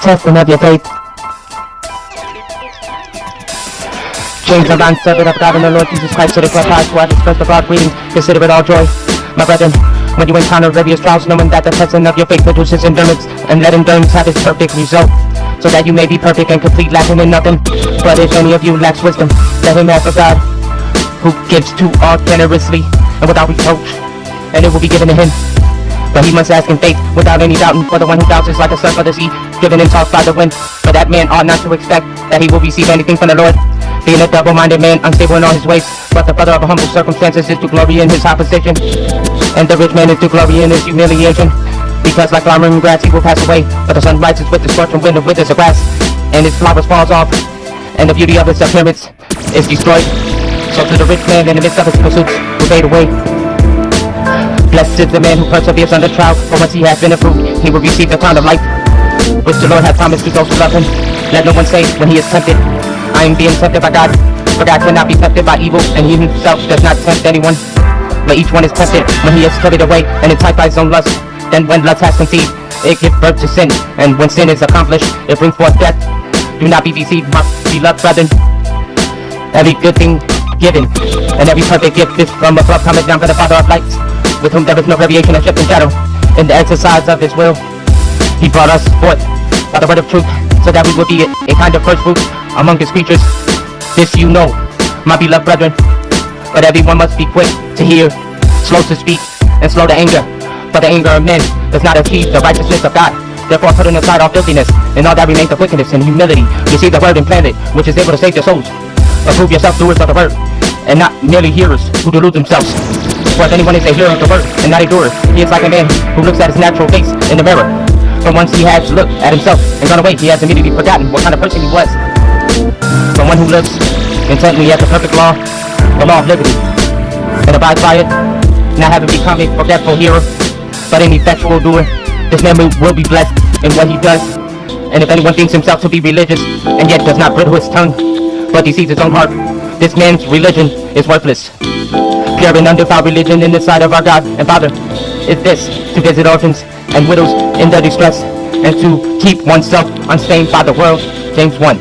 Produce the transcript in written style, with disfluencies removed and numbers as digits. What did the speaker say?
testing of your faith. James, a servant of God and the Lord Jesus Christ, to the Christ, who have expressed the broad greeting, consider it all joy, my brethren, when you encounter various trials, knowing that the testing of your faith produces endurance, and let endurance have its perfect result, so that you may be perfect and complete, lacking in nothing. But if any of you lacks wisdom, let him ask of God, who gives to all generously and without reproach, and it will be given to him. But he must ask in faith, without any doubting, for the one who doubts is like a surf of the sea, driven and tossed by the wind. For that man ought not to expect that he will receive anything from the Lord, being a double-minded man, unstable in all his ways. But the brother of humble circumstances is to glory in his high position, and the rich man is to glory in his humiliation. Because like flowering grass he will pass away, but the sun rises with the scorching wind and withers the grass, and its flowers falls off, and the beauty of its appearance is destroyed. So to the rich man in the midst of his pursuits will fade away. Blessed is the man who perseveres under trial, for once he has been approved, he will receive the crown of life, which the Lord has promised to those who love him. Let no one say when he is tempted, I am being tempted by God, for God cannot be tempted by evil, and he himself does not tempt anyone. But each one is tempted when he is carried away and enticed by his own lust. Then when lust has conceived, it gives birth to sin, and when sin is accomplished, it brings forth death. Do not be deceived, my beloved brethren. Every good thing given, and every perfect gift is from above, cometh down from the Father of lights, with whom there is no variation or shift in shadow. In the exercise of his will, he brought us forth by the word of truth, so that we will be a kind of first fruit among his creatures. This you know, my beloved brethren. But everyone must be quick to hear, slow to speak, and slow to anger. For the anger of men does not achieve the righteousness of God. Therefore putting aside all filthiness, and all that remains of wickedness and humility, receive the word implanted, which is able to save your souls. Approve yourself doers of the word, and not merely hearers who delude themselves. For if anyone is a hearer of the word, and not a doer, he is like a man who looks at his natural face in the mirror. For once he has looked at himself and gone away, he has immediately forgotten what kind of person he was. For one who lives intently at the perfect law, the law of liberty, and abides by it, not having become a forgetful hearer, but an effectual doer, this man will be blessed in what he does. And if anyone thinks himself to be religious, and yet does not bridle his tongue, but deceives his own heart, this man's religion is worthless. Pure and undefiled religion in the sight of our God and Father is this, to visit orphans and widows in their distress, and to keep oneself unstained by the world. James 1.